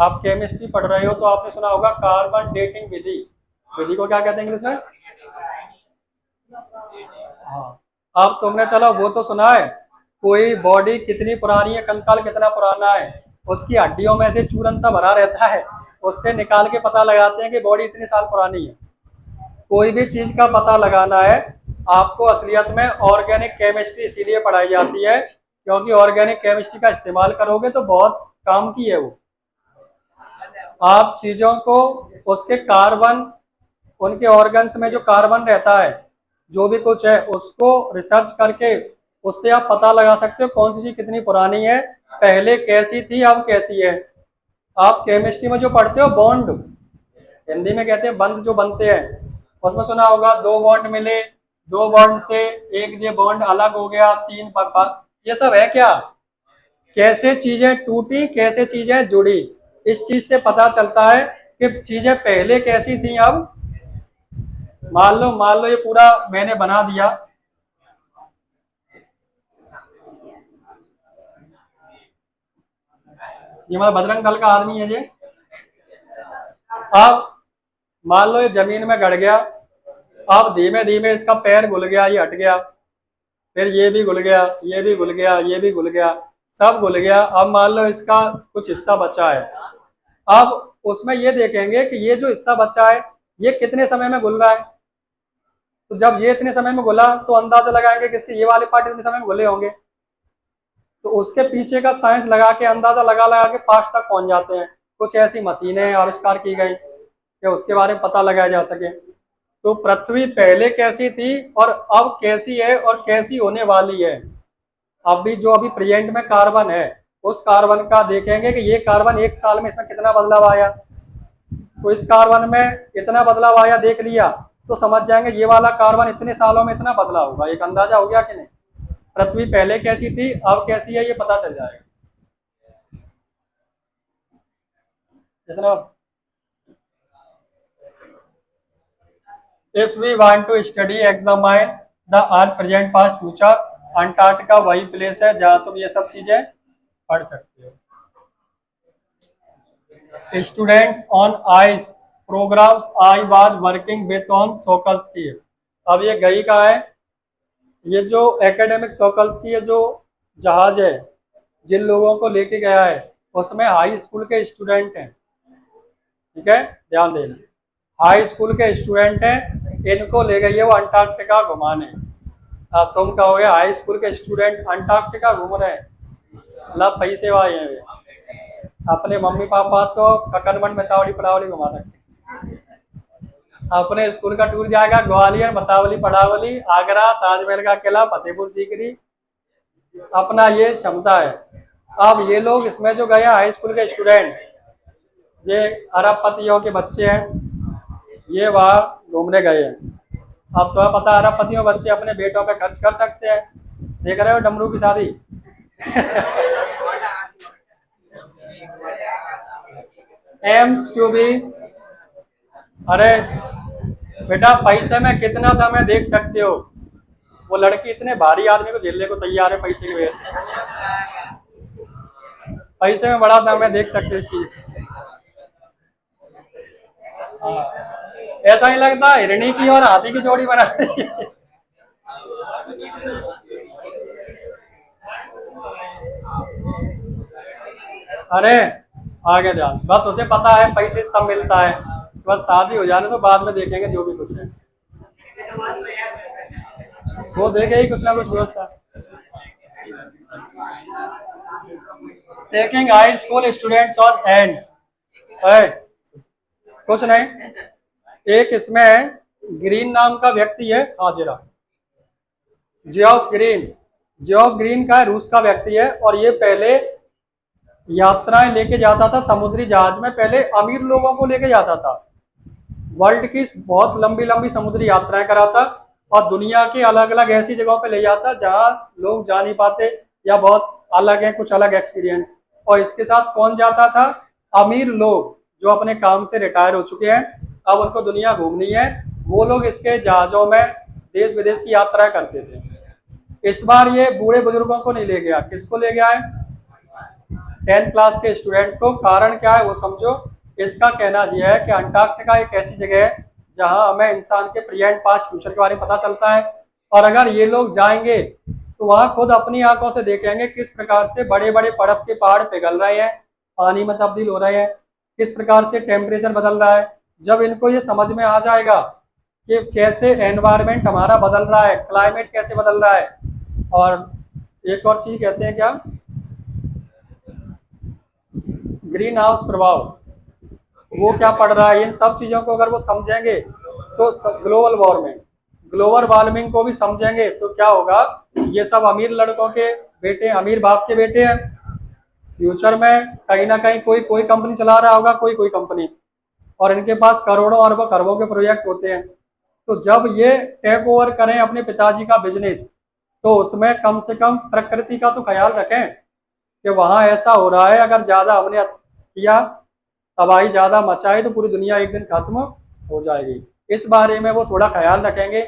S1: आप केमिस्ट्री पढ़ रहे हो तो आपने सुना होगा कार्बन डेटिंग विधि। विधि को क्या कहते हैं इंग्लिश में? हाँ। अब तुमने चलो वो तो सुना है, कोई बॉडी कितनी पुरानी है, कंकाल कितना पुराना है, उसकी हड्डियों में से चूरन सा भरा रहता है, उससे निकाल के पता लगाते हैं कि बॉडी इतने साल पुरानी है। कोई भी चीज का पता लगाना है आपको असलियत में ऑर्गेनिक केमिस्ट्री इसीलिए पढ़ाई जाती है, क्योंकि ऑर्गेनिक केमिस्ट्री का इस्तेमाल करोगे तो बहुत काम की है वो। आप चीजों को उसके कार्बन, उनके ऑर्गन्स में जो कार्बन रहता है जो भी कुछ है उसको रिसर्च करके उससे आप पता लगा सकते हो कौन सी चीज कितनी पुरानी है, पहले कैसी थी अब कैसी है। आप केमिस्ट्री में जो पढ़ते हो बॉन्ड, हिंदी में कहते हैं बंध जो बनते हैं, उसमें सुना होगा दो बॉन्ड मिले, दो बॉन्ड से एक जे बॉन्ड अलग हो गया, तीन ये सब है क्या, कैसे चीजें टूटी कैसे चीजें जुड़ी। इस चीज से पता चलता है कि चीजें पहले कैसी थी अब। मान लो ये पूरा मैंने बना दिया, ये हमारा बजरंग दल का आदमी है ये। अब मान लो ये जमीन में गड़ गया, अब धीमे धीमे इसका पैर घुल गया, ये हट गया, फिर ये भी घुल गया, ये भी घुल गया, ये भी घुल गया, सब घुल गया। अब मान लो इसका कुछ हिस्सा बचा है, अब उसमें ये देखेंगे कि ये जो हिस्सा बचा है ये कितने समय में घुल रहा है। तो जब ये इतने समय में घुला तो अंदाजा लगाएंगे कि इसके ये वाले पार्ट इतने समय में घुले होंगे, तो उसके पीछे का साइंस लगा के अंदाजा लगा लगा के पास्ट तक पहुंच जाते हैं। कुछ ऐसी मशीनें आविष्कार की गई कि उसके बारे में पता लगाया जा सके। तो पृथ्वी पहले कैसी थी और अब कैसी है और कैसी होने वाली है। अभी जो अभी प्रेजेंट में कार्बन है, उस कार्बन का देखेंगे कि ये कार्बन एक साल में इसमें कितना बदलाव आया, तो इस कार्बन में इतना बदलाव आया देख लिया तो समझ जाएंगे ये वाला कार्बन इतने सालों में इतना बदला होगा। एक अंदाजा हो गया कि नहीं, पृथ्वी पहले कैसी थी अब कैसी है ये पता चल जाएगा। जितना if we want to study examine the earth present past future, Antarctica वही प्लेस है जहां तुम ये सब चीजें पढ़ सकते हो। Students on ice programs I was working with on Shokalskiy. अब ये गई का है, ये जो एकेडमिक सोकल्स की ये जो जहाज है जिन लोगों को लेके गया है उसमें हाई स्कूल के स्टूडेंट हैं, ठीक है ध्यान देना, हाई स्कूल के स्टूडेंट हैं, इनको ले गई है वो अंटार्कटिका घुमाने। अब तुम कहोगे हाई स्कूल के स्टूडेंट अंटार्कटिका घूम रहे हैं, मतलब पैसे वाले हैं वे। अपने मम्मी पापा तो ककरमंड बतावली पड़ावली घुमा सकते, अपने स्कूल का टूर जाएगा ग्वालियर बतावली पड़ावली आगरा ताजमहल का किला फतेहपुर सीकरी, अपना ये क्षमता है। अब ये लोग इसमें जो गए हाई स्कूल के स्टूडेंट, ये अरबपतियों के बच्चे हैं, ये वहाँ घूमने गए हैं। अब तो पता है अरबपतियों बच्चे अपने बेटों पे खर्च कर सकते हैं, देख रहे हो डमरू की शादी एम्स टू बी, अरे बेटा पैसे में कितना दम है देख सकते हो, वो लड़की इतने भारी आदमी को झेलने को तैयार है पैसे की वजह से, पैसे में बड़ा दम है देख सकते हो इस चीज। हाँ, ऐसा नहीं लगता हिरणी की और हाथी की जोड़ी बना दी अरे आगे ध्यान, बस उसे पता है पैसे सब मिलता है, बस शादी हो जाने तो बाद में देखेंगे जो भी कुछ है, वो देखे ही कुछ ना कुछ व्यवस्था। Taking high school students on and, कुछ नहीं, एक इसमें ग्रीन नाम का व्यक्ति है, हाँ जरा जियोफ ग्रीन, जियोफ ग्रीन का रूस का व्यक्ति है, और ये पहले यात्राएं लेके जाता था समुद्री जहाज में, पहले अमीर लोगों को लेके जाता था, वर्ल्ड की बहुत लंबी लंबी समुद्री यात्राएं कराता और दुनिया के अलग अलग ऐसी जगहों पे ले जाता जहां लोग जा नहीं पाते या बहुत अलग है कुछ अलग एक्सपीरियंस। और इसके साथ कौन जाता था, अमीर लोग जो अपने काम से रिटायर हो चुके हैं, अब उनको दुनिया घूमनी है, वो लोग इसके जहाजों में देश विदेश की यात्रा करते थे। इस बार ये बूढ़े बुजुर्गों को नहीं ले गया, किसको ले गया है, 10th क्लास के स्टूडेंट को। कारण क्या है वो समझो, इसका कहना यह है कि अंटार्कटिका एक ऐसी जगह है जहां हमें इंसान के प्रेजेंट पास्ट फ्यूचर के बारे में पता चलता है, और अगर ये लोग जाएंगे तो वहां खुद अपनी आंखों से देखेंगे किस प्रकार से बड़े बड़े बर्फ के पहाड़ पिघल रहे हैं, पानी में तब्दील हो रहे हैं, किस प्रकार से टेम्परेचर बदल रहा है। जब इनको ये समझ में आ जाएगा कि कैसे एनवायरमेंट हमारा बदल रहा है, क्लाइमेट कैसे बदल रहा है, और एक और चीज कहते हैं क्या, ग्रीन हाउस प्रभाव, वो क्या पड़ रहा है, इन सब चीजों को अगर वो समझेंगे तो ग्लोबल वार्मिंग, ग्लोबल वार्मिंग को भी समझेंगे तो क्या होगा, ये सब अमीर लड़कों के बेटे, अमीर बाप के बेटे हैं। फ्यूचर में कहीं ना कहीं कोई कोई कंपनी चला रहा होगा, कोई कोई कंपनी, और इनके पास करोड़ों अरबों खरबों के प्रोजेक्ट होते हैं। तो जब ये टेक ओवर करें अपने पिताजी का बिजनेस, तो उसमें कम से कम प्रकृति का तो ख्याल रखें कि वहाँ ऐसा हो रहा है, अगर ज़्यादा हमने किया, तबाही ज़्यादा मचाई, तो पूरी दुनिया एक दिन खत्म हो जाएगी। इस बारे में वो थोड़ा ख्याल रखेंगे।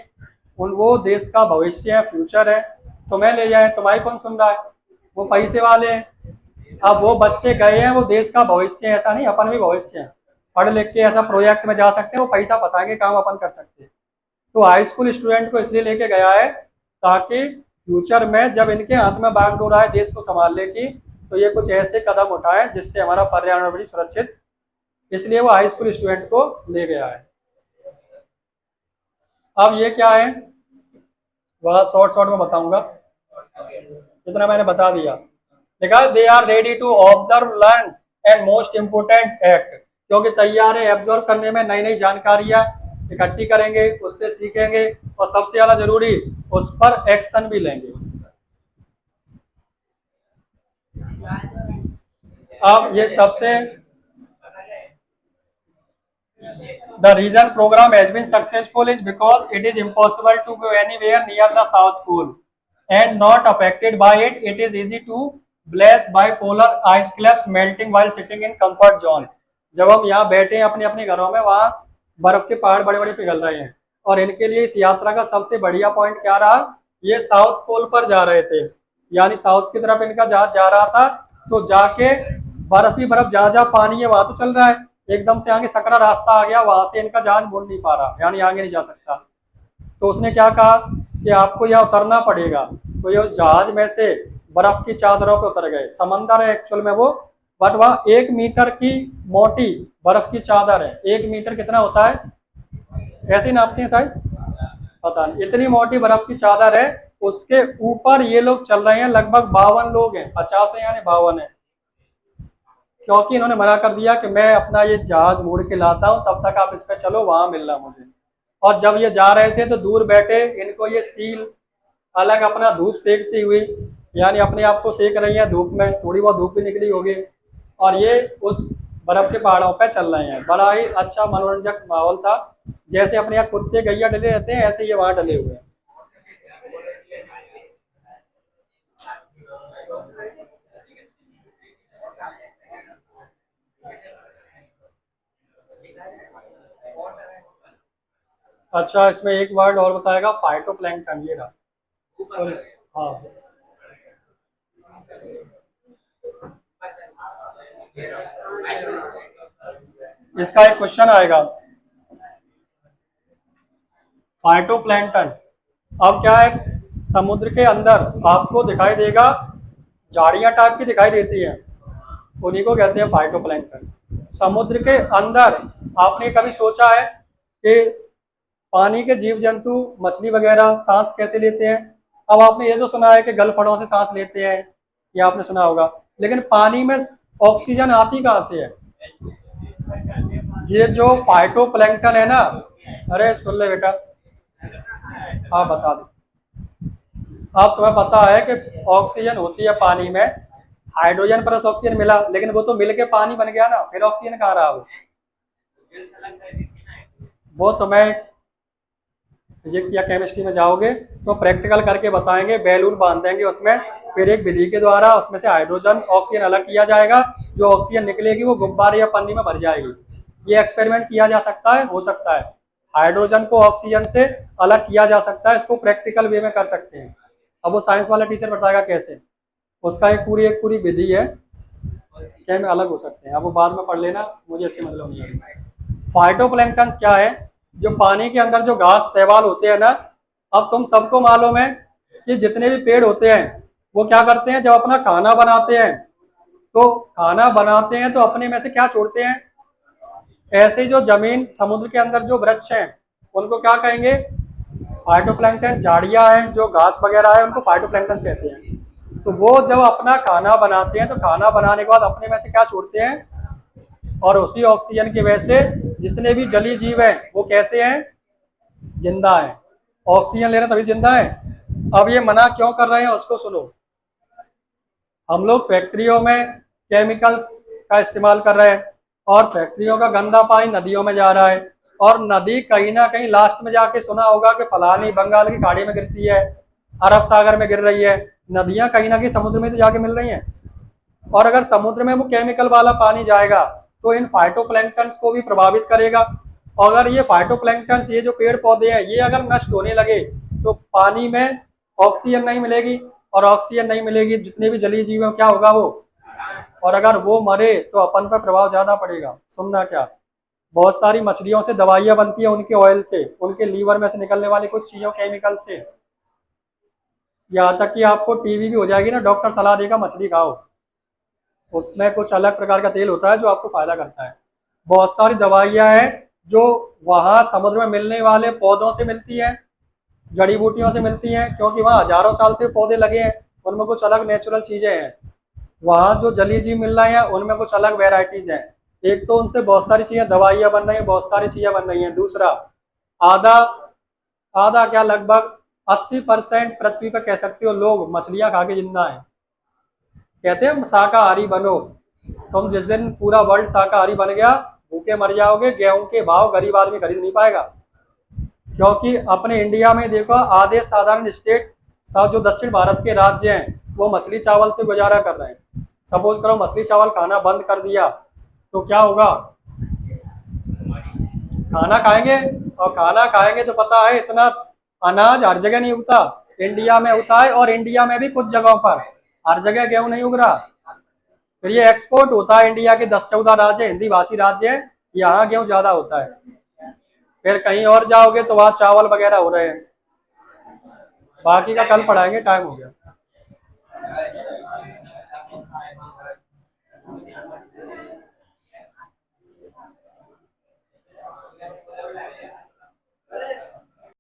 S1: वो देश का भविष्य है, फ्यूचर है। तुम्हें ले जाए, तुम्हारी कौन सुन रहा है, वो पैसे वाले हैं। अब वो बच्चे गए हैं, वो देश का भविष्य है, ऐसा नहीं अपन भी भविष्य है। पढ़ लिख के ऐसा प्रोजेक्ट में जा सकते हैं, वो पैसा फंसाएंगे, काम अपन कर सकते हैं। तो हाई स्कूल स्टूडेंट को इसलिए लेके गया है ताकि फ्यूचर में जब इनके हाथ में बागडोर आए देश को संभालने की, तो ये कुछ ऐसे कदम उठाएं जिससे हमारा पर्यावरण भी सुरक्षित, इसलिए वो हाई स्कूल स्टूडेंट को ले गया है। अब ये क्या है वह शॉर्ट शॉर्ट में बताऊंगा, जितना मैंने बता दिया। देखा, they are ready to observe, learn and most important act, क्योंकि तैयार है एब्जॉर्व करने में, नई नई जानकारियां इकट्ठी करेंगे, उससे सीखेंगे, और सबसे ज्यादा जरूरी उस पर एक्शन भी लेंगे। अब ये सबसे, the reason program has been successful is because it is impossible to go anywhere near the south pole and not affected by it. It is easy to blast by polar ice caps melting while sitting in comfort zone. जब हम यहाँ बैठे हैं अपने अपने घरों में, वहाँ बर्फ के पहाड़ बड़े बड़े पिघल रहे हैं, और इनके लिए इस यात्रा का सबसे बढ़िया पॉइंट क्या रहा, ये साउथ पोल पर जा रहे थे, यानी साउथ की तरफ इनका जहाज जा रहा था। तो जाके बर्फ ही बर्फ, जहाँ जहाँ पानी है वहां तो चल रहा है, एकदम से आगे सकरा रास्ता आ गया, वहां से इनका जहाज मुड़ नहीं पा रहा, यानी आगे नहीं जा सकता। तो उसने क्या कहा कि आपको यहाँ उतरना पड़ेगा। तो ये उस जहाज में से बर्फ की चादरों पे उतर गए। समंदर है एक्चुअल में वो, बट वहाँ 1 मीटर की मोटी बर्फ की चादर है। 1 मीटर कितना होता है, ऐसे ही नापते हैं शायद, पता नहीं, इतनी मोटी बर्फ की चादर है। उसके ऊपर ये लोग चल रहे हैं, लगभग 52 लोग हैं, 50 है यानी 52 है, क्योंकि इन्होंने मना कर दिया कि मैं अपना ये जहाज मोड़ के लाता हूँ, तब तक आप इस पर चलो, वहां मिलना मुझे। और जब ये जा रहे थे तो दूर बैठे इनको ये सील अलग अपना धूप सेकती हुई, यानी अपने आप को सेक रही है धूप में, थोड़ी बहुत धूप भी निकली होगी, और ये उस बर्फ के पहाड़ों पर चल रहे हैं। बड़ा ही अच्छा मनोरंजक माहौल था, जैसे अपने यहाँ कुत्ते गैया डले रहते हैं, ऐसे ये वहां डले हुए हैं। अच्छा, इसमें एक वर्ड और बताएगा, फाइटोप्लैंक्टन, ये रहा। सॉरी, हाँ, इसका एक क्वेश्चन आएगा, फाइटोप्लैंक्टन। अब क्या है, समुद्र के अंदर आपको दिखाई देगा, झाड़ियां टाइप की दिखाई देती हैं, उन्हीं को कहते हैं फाइटोप्लैंक्टन। समुद्र के अंदर आपने कभी सोचा है कि पानी के जीव जंतु, मछली वगैरह सांस कैसे लेते हैं? अब आपने ये तो सुना है कि गलफड़ों से सांस लेते हैं, ये आपने सुना होगा, लेकिन पानी में ऑक्सीजन आती कहाँ से है? ये जो फाइटोप्लैंक्टन है ना, अरे सुन ले बेटा, हाँ बता दो। अब तुम्हें पता है कि ऑक्सीजन होती है पानी में, हाइड्रोजन प्लस ऑक्सीजन मिला, लेकिन वो तो मिलके पानी बन गया ना, फिर ऑक्सीजन कहाँ रहा? वो तुम्हें फिजिक्स या केमिस्ट्री में जाओगे तो प्रैक्टिकल करके बताएंगे, बैलून बांध देंगे उसमें, फिर एक विधि के द्वारा उसमें से हाइड्रोजन ऑक्सीजन अलग किया जाएगा, जो ऑक्सीजन निकलेगी वो गुब्बारे या पन्नी में भर जाएगी। ये एक्सपेरिमेंट किया जा सकता है, हो सकता है, हाइड्रोजन को ऑक्सीजन से अलग किया जा सकता है, इसको प्रैक्टिकल वे में कर सकते हैं। अब वो साइंस वाला टीचर बताएगा कैसे, उसका एक पूरी विधि है, क्या में अलग हो सकते हैं, अब वो बाद में पढ़ लेना, मुझे इससे मतलब नहीं है। फाइटोप्लैंक्टन क्या है, जो पानी के अंदर जो घास शैवाल होते हैं ना, अब तुम सबको मालूम है कि जितने भी पेड़ होते हैं वो क्या करते हैं, जब अपना खाना बनाते हैं, तो खाना बनाते हैं तो अपने में से क्या छोड़ते हैं? ऐसे जो जमीन समुद्र के अंदर जो वृक्ष हैं उनको क्या कहेंगे? फाइटोप्लैंक्टन। झाड़ियां हैं जो घास वगैरह है उनको फाइटोप्लैंक्टन कहते हैं। तो वो जब अपना खाना बनाते हैं तो खाना बनाने के बाद अपने में से क्या छोड़ते हैं, और उसी ऑक्सीजन की वजह से जितने भी जलीय जीव हैं वो कैसे हैं? जिंदा हैं। ऑक्सीजन ले रहे हैं तभी जिंदा है। अब ये मना क्यों कर रहे हैं उसको सुनो। हम लोग फैक्ट्रियों में केमिकल्स का इस्तेमाल कर रहे हैं और फैक्ट्रियों का गंदा पानी नदियों में जा रहा है, और नदी कहीं ना कहीं लास्ट में जाके सुना होगा कि फलानी बंगाल की खाड़ी में गिरती है, अरब सागर में गिर रही है। नदियां कहीं ना कहीं समुद्र में तो जाके मिल रही हैं, और अगर समुद्र में वो केमिकल वाला पानी जाएगा तो इन फाइटोप्लैंक्टन्स को भी प्रभावित करेगा। और अगर ये फाइटोप्लैंक्टन्स, ये जो पेड़ पौधे हैं, ये अगर नष्ट होने लगे तो पानी में ऑक्सीजन नहीं मिलेगी, और ऑक्सीजन नहीं मिलेगी जितने भी जलीय जीव हैं क्या होगा वो, और अगर वो मरे तो अपन पर प्रभाव ज्यादा पड़ेगा। सुनना क्या, बहुत सारी मछलियों से दवाइयां बनती है, उनके ऑयल से, उनके लीवर में से निकलने वाली कुछ चीजों केमिकल से। यहाँ तक कि आपको टीबी भी हो जाएगी ना, डॉक्टर सलाह देगा मछली खाओ, उसमें कुछ अलग प्रकार का तेल होता है जो आपको फायदा करता है। बहुत सारी दवाइयां हैं जो वहां समुद्र में मिलने वाले पौधों से मिलती हैं, जड़ी बूटियों से मिलती हैं, क्योंकि वहाँ हजारों साल से पौधे लगे हैं, उनमें कुछ अलग नेचुरल चीजें हैं। वहाँ जो जलीय जीव मिल रहे हैं उनमें कुछ अलग वेराइटीज हैं। एक तो उनसे बहुत सारी चीजें, दवाइयां बन रही हैं, बहुत सारी चीजें बन रही हैं। दूसरा, आधा आधा क्या, लगभग 80% पृथ्वी पर कह सकते हो लोग मछलियां खा के जिंदा है। कहते हैं शाकाहारी बनो, तुम जिस दिन पूरा वर्ल्ड शाकाहारी बन गया, भूखे मर जाओगे, गेहूं के भाव गरीब आदमी खरीद नहीं पाएगा। क्योंकि अपने इंडिया में देखो, आधे साधारण स्टेट्स, सब जो दक्षिण भारत के राज्य हैं वो मछली चावल से गुजारा कर रहे हैं। सपोज करो मछली चावल खाना बंद कर दिया तो क्या होगा, खाना खाएंगे, और खाना खाएंगे तो पता है इतना अनाज हर जगह नहीं उगता, इंडिया में होता है, और इंडिया में भी कुछ जगहों पर, हर जगह गेहूं नहीं उग रहा। फिर ये एक्सपोर्ट होता है, इंडिया के 10-14 राज्य हिंदी भाषी राज्य हैं, यहाँ गेहूं ज्यादा होता है। फिर कहीं और जाओगे तो वहाँ चावल वगैरह हो रहे हैं। बाकी का कल पढ़ाएंगे, टाइम हो गया।